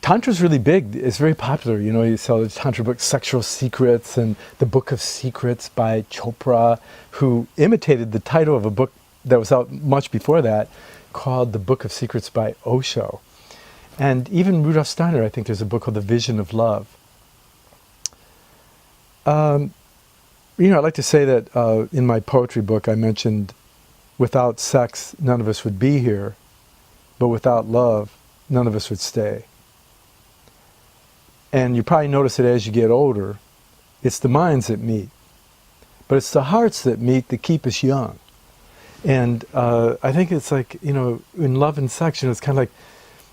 Tantra's really big. It's very popular. You know, you sell the Tantra book, Sexual Secrets, and the Book of Secrets by Chopra, who imitated the title of a book that was out much before that, called The Book of Secrets by Osho. And even Rudolf Steiner, I think there's a book called The Vision of Love. You know, I'd like to say that in my poetry book I mentioned, without sex, none of us would be here, but without love, none of us would stay. And you probably notice it as you get older. It's the minds that meet, but it's the hearts that meet that keep us young. And I think it's like, you know, in love and sex, you know, it's kind of like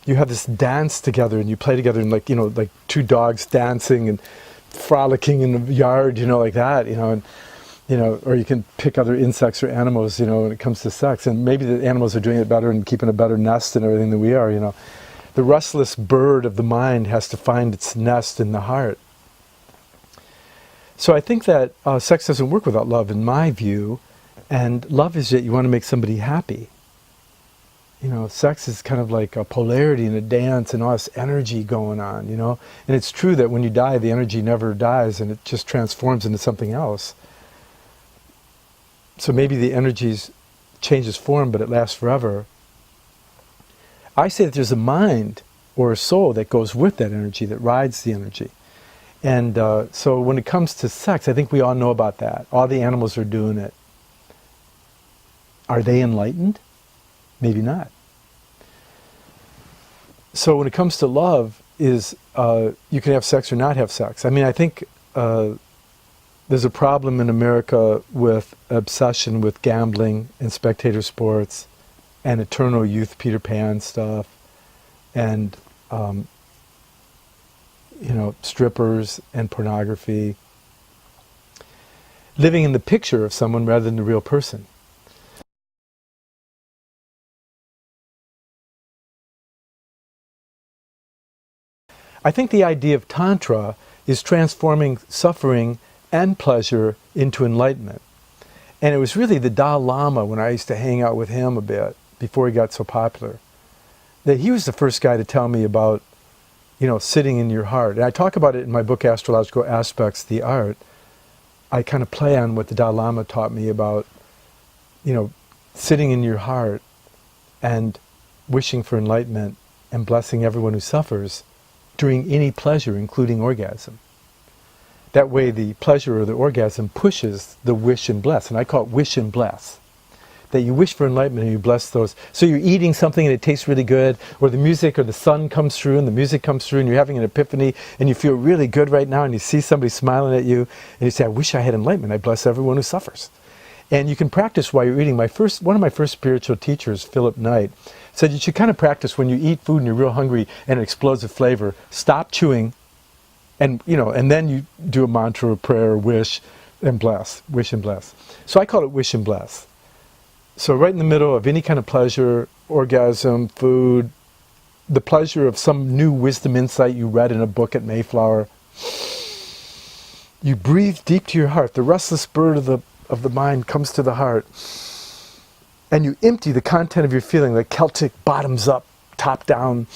you have this dance together and you play together, and like, you know, like two dogs dancing and frolicking in the yard, you know, like that, you know, and you know, or you can pick other insects or animals, you know, when it comes to sex, and maybe the animals are doing it better and keeping a better nest and everything than we are, you know. The restless bird of the mind has to find its nest in the heart. So I think that sex doesn't work without love, in my view, and love is that you want to make somebody happy. You know, sex is kind of like a polarity and a dance and all this energy going on, you know. And it's true that when you die, the energy never dies and it just transforms into something else. So maybe the energy changes form, but it lasts forever. I say that there's a mind or a soul that goes with that energy, that rides the energy. And so when it comes to sex, I think we all know about that. All the animals are doing it. Are they enlightened? Maybe not. So when it comes to love, is you can have sex or not have sex. I mean, I think there's a problem in America with obsession with gambling and spectator sports and eternal youth Peter Pan stuff and you know, strippers and pornography. Living in the picture of someone rather than the real person. I think the idea of Tantra is transforming suffering and pleasure into enlightenment. And it was really the Dalai Lama, when I used to hang out with him a bit, before he got so popular, that he was the first guy to tell me about, you know, sitting in your heart. And I talk about it in my book, Astrological Aspects, the Art. I kind of play on what the Dalai Lama taught me about, you know, sitting in your heart and wishing for enlightenment and blessing everyone who suffers during any pleasure, including orgasm. That way the pleasure or the orgasm pushes the wish and bless, and I call it wish and bless. That you wish for enlightenment and you bless those. So you're eating something and it tastes really good, or the music or the sun comes through and the music comes through and you're having an epiphany and you feel really good right now, and you see somebody smiling at you and you say, I wish I had enlightenment, I bless everyone who suffers. And you can practice while you're eating. One of my first spiritual teachers, Philip Knight, said you should kind of practice when you eat food and you're real hungry and it explodes with flavor, stop chewing, and you know, and then you do a mantra or prayer or wish and bless, wish and bless. So I call it wish and bless. So right in the middle of any kind of pleasure, orgasm, food, the pleasure of some new wisdom insight you read in a book at Mayflower, you breathe deep to your heart. The restless bird of the mind comes to the heart, and you empty the content of your feeling, like Celtic bottoms up, top down.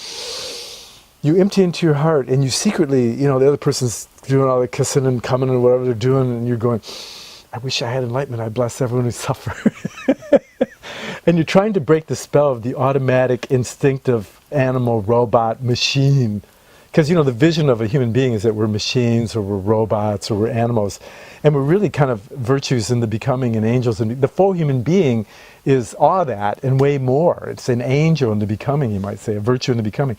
You empty into your heart, and you secretly, you know, the other person's doing all the kissing and coming and whatever they're doing, and you're going, I wish I had enlightenment, I bless everyone who suffers. And you're trying to break the spell of the automatic, instinctive, animal, robot, machine. Because, you know, the vision of a human being is that we're machines, or we're robots, or we're animals. And we're really kind of virtues in the becoming and angels. And the full human being is all that and way more. It's an angel in the becoming, you might say, a virtue in the becoming.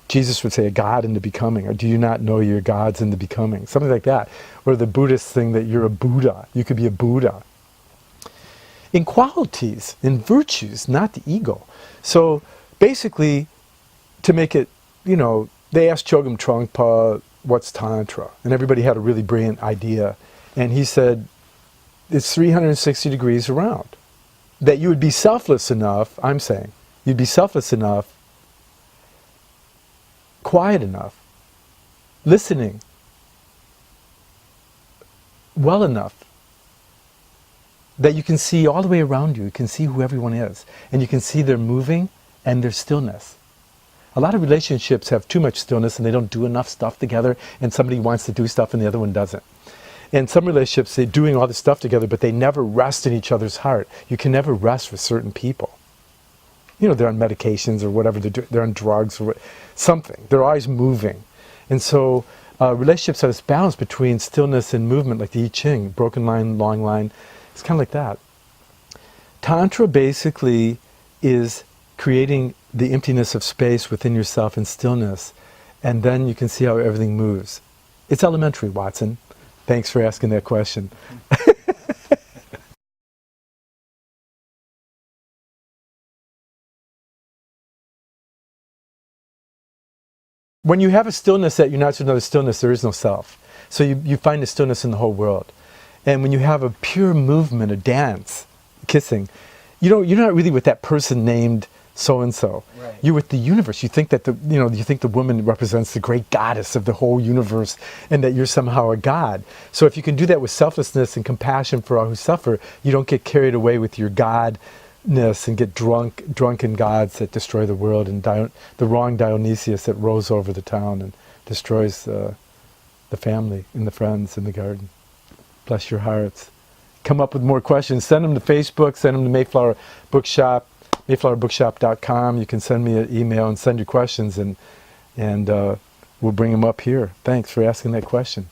Jesus would say a God in the becoming, or do you not know you're gods in the becoming? Something like that. Or the Buddhist thing that you're a Buddha. You could be a Buddha. In qualities, in virtues, not the ego. So basically, to make it, you know, they asked Chogyam Trungpa, what's Tantra? And everybody had a really brilliant idea. And he said, it's 360 degrees around. That you would be selfless enough, I'm saying, you'd be selfless enough, quiet enough, listening well enough, that you can see all the way around you. You can see who everyone is. And you can see their moving and their stillness. A lot of relationships have too much stillness and they don't do enough stuff together, and somebody wants to do stuff and the other one doesn't. In some relationships, they're doing all this stuff together, but they never rest in each other's heart. You can never rest with certain people. You know, they're on medications or whatever, they're on drugs or something. They're always moving. And so relationships are this balance between stillness and movement, like the I Ching, broken line, long line. It's kind of like that. Tantra basically is creating the emptiness of space within yourself in stillness, and then you can see how everything moves. It's elementary, Watson. Thanks for asking that question. When you have a stillness that unites with another stillness, there is no self. So you find a stillness in the whole world. And when you have a pure movement, a dance, kissing, you're not really with that person named so-and-so. Right. You're with the universe. You think that you think the woman represents the great goddess of the whole universe and that you're somehow a god. So if you can do that with selflessness and compassion for all who suffer, you don't get carried away with your godness and get drunken gods that destroy the world, and the wrong Dionysius that rows over the town and destroys the family and the friends in the garden. Bless your hearts. Come up with more questions. Send them to Facebook, send them to Mayflower Bookshop, mayflowerbookshop.com. You can send me an email and send your questions, and we'll bring them up here. Thanks for asking that question.